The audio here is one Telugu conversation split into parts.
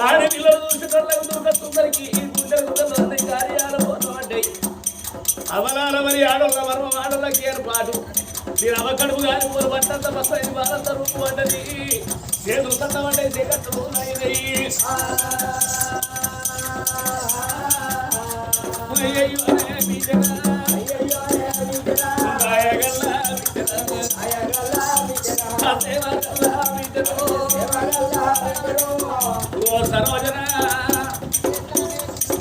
ఆడపిల్లలు చూసేటోళ్ళకు దొరకతుందరికి కార్యాలు పోతాయి అవలాల మరి ఆడోళ్ళ వర్మ ఆడోళ్ళకి ఏర్పాటు నేను అవకడుపు కానీ పూలు పట్టంత బస్సైంది భారత రూపు పడ్డది చేతులు సన్నమంటే చీకట్లు సరోజన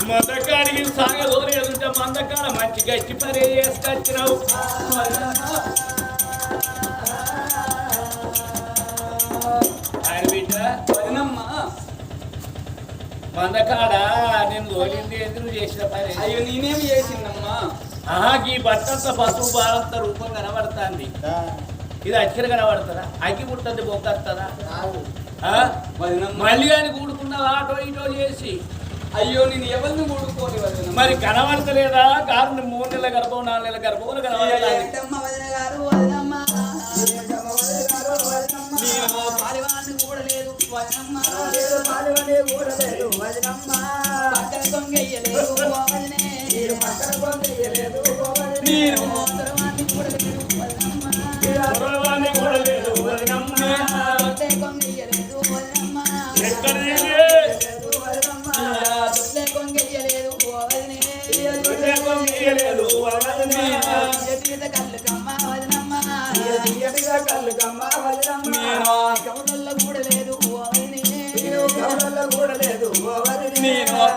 మందకాడికి సాగదోలేదుంటే మందకాడ మంచి గట్టి పని చేసుకొచ్చినావు ఆయన బిడ్డ పదినమ్మా మందకాడ నేను తోలింది ఎందుకు చేసిన పని అయ్యో నేనేమి చేసిందమ్మా ఈ బట్టంత పసుపు బాలంత రూపం కనబడుతుంది ఇది అక్షర కనబడుతుందా అగ్గి పుట్టది బొక్కస్తుందా మళ్ళీ అని కూడుకున్నావు ఆటో ఇటో చేసి అయ్యో నేను ఎవరిని కూడుకోని మరి కనబడతలేదా కారు 3 నెలల గర్భం 4 నెలల గర్భం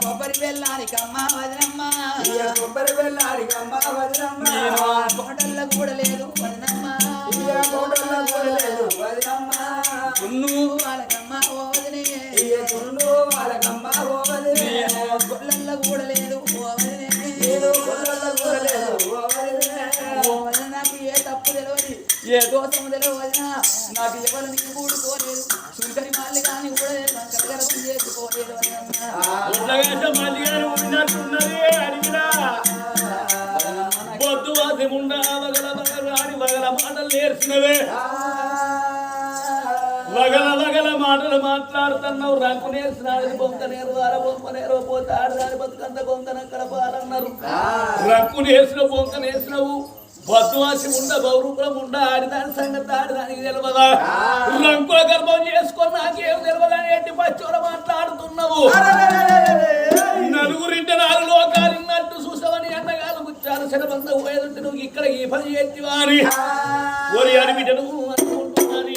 కొబ్బరి బెల్లానికమ్మ వదనమ్మ కొబ్బరి బెల్లానికమ్మ వదనమ్మ కోటల్ల కూడా లేదు వదనమ్మ కోటల్ల కూడా లేదు వదనమ్మ కున్ను వాళ్ళకమ్మ ఓ వదనే కున్ను వాళ్ళకమ్మ ఓ వదనే కొల్లల్ల కూడా లేదు ఓ వదనే కొల్లల్ల కూడా లేదు ఓ వదనే ఓ వదన నాకు ఏ తప్పు తెలియదు ఏ దోషం తెలియదు వదన నాకు ఎవరు నీకు కూడుకోలేదు సుంకరి మాల్లి కానీ కూడా కడగడం చేసుకోలేదు పొద్దు వాసి ఉండా వగల రాని వగల మాటలు నేర్చినవే వగల వగల మాటలు మాట్లాడుతున్నావు రంకు నేర్చినాడు బొంక నేరు వార బొమ్మ నేరు పోతే ఆడదాని బతుకంత బొంకనక్కడ పాలన్నారు రంకు నేర్చిన బొంక నేర్చినవు బద్వాసి ఉండ గౌరూపురం ఉండ ఆడిదాని సంగతి ఆడిదానికి తెలియదా రంకుల గర్భం చేసుకొని నాకేం తెలియదని ఎట్టి పచ్చోడ మాట్లాడుతున్నావు నలుగురింటి 4 లోకాలు ఇన్నట్టు చూసావని అన్నగారు గుచ్చారు శరబంద పోయేదంటే నువ్వు ఇక్కడ ఈ పని చేతివా అని ఓరి అడిబిడ్డను అనుకుంటున్నాను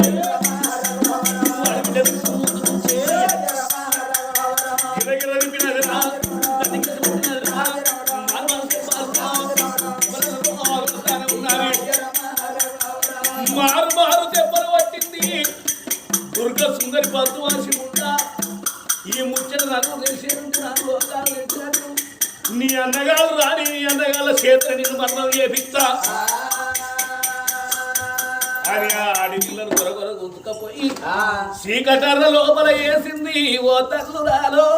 మారు మారు దెబ్బలు పట్టింది దుర్గ సుందరి పద్దువాసి ఉంటా ఈ ముచ్చట నాకు తెలిసేందుకు నాకు లోకాలు తెలిసినట్టు నీ అన్నగారు రాని నీ అన్నగాళ్ళ చేతులు నిన్ను మరణం చేపిస్తా అని ఆడిపిల్లలు కొరకొర గుంతుకపోయి చీకటర్ర లోపల వేసింది ఓ తల్లురాలో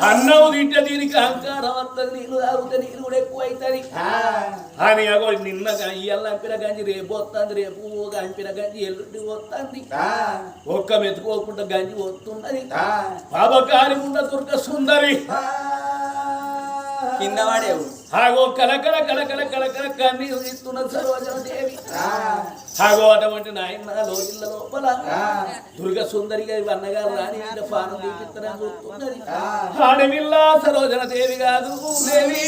అన్నం తింటే దీనికి అహంకారం వస్తుంది నీళ్ళు తాగితే నీళ్ళు కూడా ఎక్కువ అవుతుంది అని అగో నిన్న ఇయ్యాల అంపిన గంజి రేపు వస్తుంది రేపు అంపిన గంజి ఎల్లుండి వస్తుంది ఒక్క మెతుకోకుండా గంజి వస్తున్నది పాపకారి ఉండ దుర్గ సుందరి కింద వాడేవు ఆగో కలకల కలకల కలకల కన్నీరు ఇస్తున్న సరోజన దేవి ఆగో అటువంటి నాయన లోగిళ్ళ లోపల దుర్గ సుందరిగా అన్నగారు రాని పానం తీపిస్తారని చూస్తున్నది ఆడవిల్ల సరోజన దేవి కాదు దేవి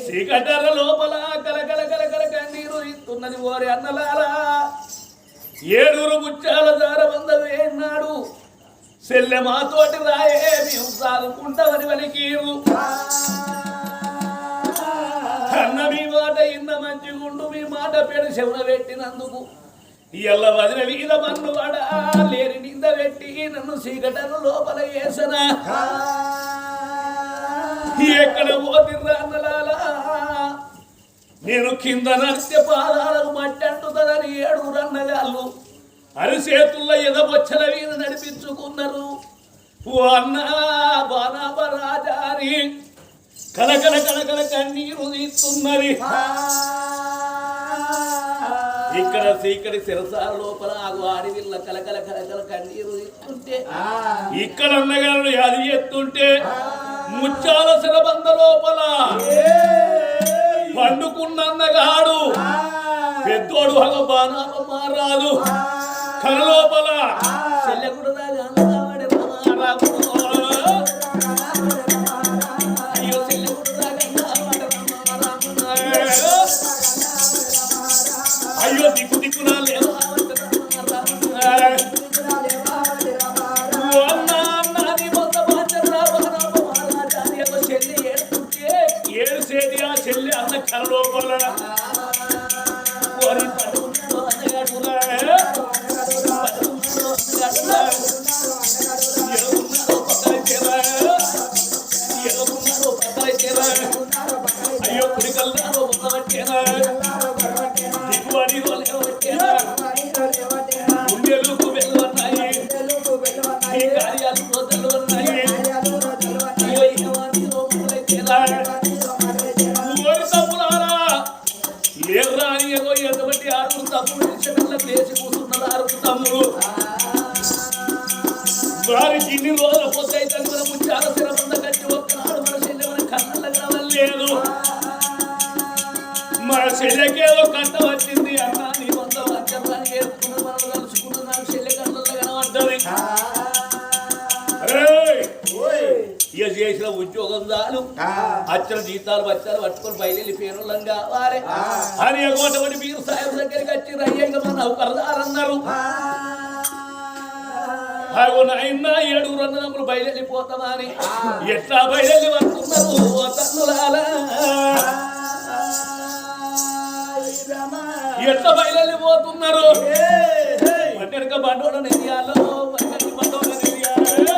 చీకటల లోపల కలకల కలకల కన్నీరు ఇస్తున్నది ఓరి అన్నలారా 7 ముత్యాల దార వందవే అన్నాడు చెల్లె మాతోటి రాయే మేము సాదుకుంటామని వలికీరు అన్న మీ మాట ఇన్న మంచి గుండు మీ మాట పెడు శవున పెట్టినందుకు ఎల్ల వదిన వీధ మన్ను వాడా లేని నింద పెట్టి నన్ను చీకటను లోపల వేసనా ఎక్కడ పోతిర్రా అన్నలాలా నేను కింద నడిచే పాదాలకు మట్టి అంటుతుందని 7 రన్నగాళ్ళు అరిచేతుల్లో ఎదబొచ్చల వీధ నడిపించుకున్నారు ఓ అన్నా బాణాపరాజారి కలకల కలకల కన్నీరు తీస్తున్నది ఇక్కడ సీకటి శిరసాల లోపల ఆడి వీళ్ళ కలకల కలకల కన్నీరు ఎత్తుంటే ఇక్కడ అన్నగారు అది ఎత్తుంటే ముచ్చాల శిరబంద లోపల పండుకున్నగాడు పెద్దోడు బాణాప రాదు కల లోపల చెల్లెకుడు అయ్యో చెల్లెకుడు అయ్యో దిక్కు దిక్కున లేదు ఏడు సేది ఆ చెల్లి అన్న కల లోపల అయ్యో కుడికల్లారో ఉన్నవట్టేనా దిగుబడి గుండెలకు వెళ్ళున్నాయి ఈ కార్యాలు తెలవన్నాయి లేర్రా అని ఏదో ఎటువంటి ఆరుగురు తమ్ముడు లేచి కూర్చున్నారు ఆరుగురు తమ్ముడు వారికి ఇన్ని రోజుల పొద్దు మన ముచ్చాల స్థిరబంద కట్టి ఒక్కనాడు మన చెల్లె మన కళ్ళ కనలేదు మన చెల్లెకేదో కట్ట వచ్చింది అన్నా నీ వంద వచ్చాన్ని ఏర్పుకున్న మనం కలుసుకున్న నాకు చెల్లె కళ్ళ కనబడ్డది ఇక చేసిన ఉద్యోగం చాలు అచ్చల జీతాలు వచ్చారు పట్టుకొని బయలు పేరులం కావాలి అని ఎగోటబడి మీరు సాయం దగ్గరికి వచ్చి రయ్యంగా మన నౌకరదారన్నారు అయినా 7 అన్నదమ్ములు బయలుపోతామా అని ఎట్లా బయలు వస్తున్నారు తన్నులాలా ఎట్లా బయలుపోతున్నారు పట్టెనక బండోడ నెయ్యాలో పట్టెనక బండోడ నెయ్యాలో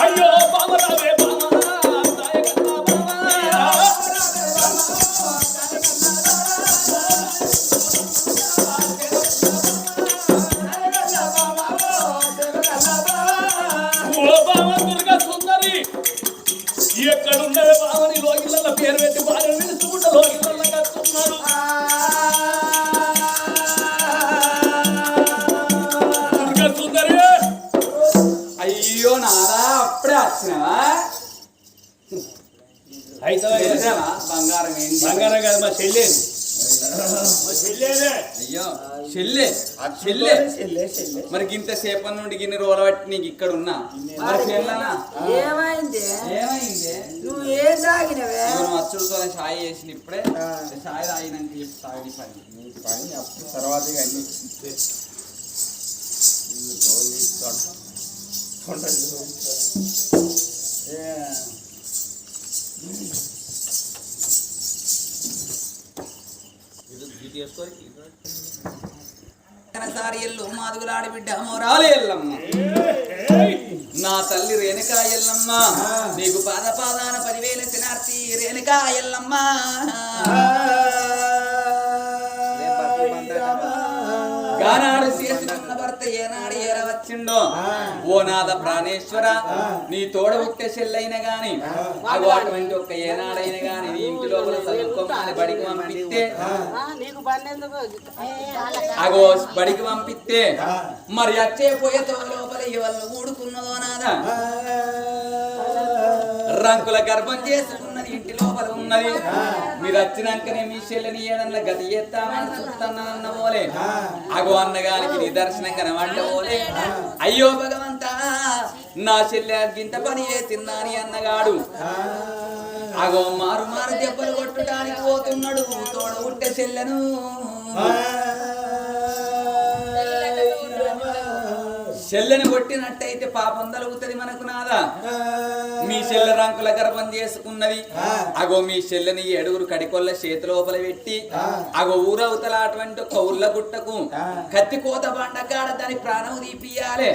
అయ్యో బామరావే ఎక్కడున్నది బావని లోకిళ్ళ పేరు పెట్టి బాగా విడుచుకుంటూ లోకిళ్ళ కట్టున్నాడు సుందరి అయ్యో నాదా అప్పుడే వచ్చినావా అయితే బంగారం ఏంటి బంగారం కాదు మా చెల్లె అయ్యో చెల్లె చెల్లె మరి గింత సేపటి నుండి గిన్నె రోలబట్టి నీకు ఇక్కడ ఉన్నా ఏమైంది ఏమైంది నువ్వు ఏం తాగినవే అచ్చుడుతో ఛాయ్ చేసిన ఇప్పుడే ఛాయ్ తాగినాక చెప్పి తాగి పని అప్పుడు తర్వాత సారి ఎల్లు మాదుగులాడి బిడ్డ రాలే ఎల్లమ్మ నా తల్లి రేణుకా ఎల్లమ్మ నీకు పాదాన 10,000 శనార్థి రేణుకా ఎల్లమ్మ గానాడు చేసుకున్న భర్త భగవంత ఏనాడు ఏరవచ్చిండో ఓ నాద ప్రాణేశ్వర నీ తోడ ఉట్టే చెల్లైన గాని అగో అటువంటి ఒక్క ఏనాడైన గాని నీ ఇంటి లోపల చదువుకోమని బడికి పంపిస్తే అగో బడికి పంపిస్తే మరి అచ్చే పోయేతో లోపల ఇవాళ ఊడుకున్నదో నాదా రంకుల గర్భం చేసుకున్నది ఇంటి లోపల ఉన్నది మీరు వచ్చినాకనే మీ చెల్లిని ఏదన్నా గతి చేస్తామని చూస్తానన్న పోలే అగో అన్నగానికి నిదర్శనం కనబడ్డ పోలే అయ్యో భగవంతా నా చెల్లె గింత పని చేసిందని అన్నగాడు అగో మారు మారు దెబ్బలు కొట్టడానికి పోతున్నాడు తోడ ఉట్టే చెల్లెను చెల్లెని కొట్టినట్టయితే పాపం తలుగుతుంది మనకు నాదా మీ చెల్లె రంకుల గర్భం చేసుకున్నది అగో మీ చెల్లెని 7 కడికొల్ల చేతి లోపల పెట్టి అగో ఊరవతల అటువంటి ఒక ఉర్ల గుట్టకు కత్తి కోత బండకాడ దాని ప్రాణం తీపియాలే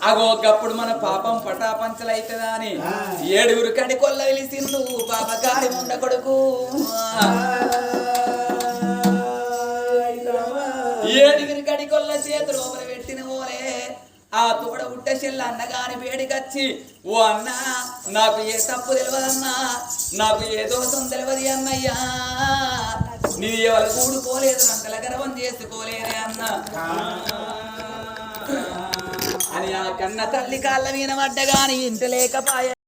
అగో గప్పుడు మన పాపం పటాపంచలైతదా అని 7 కడికొల్ల వెలిసిండు పాపకారి ముండ కొడుకు 7 కడికొల్ల చేతి లోపల పెట్టిన ఓలే ఆ తోడ ఉట్ట చెల్ల అన్నగాని వేడికచ్చి ఓ అన్న నాకు ఏ తప్పు తెలియదన్నా నాకు ఏ దోషం తెలియదు అన్నయ్యా నీ ఎవరు కూడుకోలేదు రంకల గర్వం చేసుకోలేదే అన్న అని ఆ కన్న తల్లి కాళ్ళ మీద పడ్డగాని ఇంటి లేకపాయ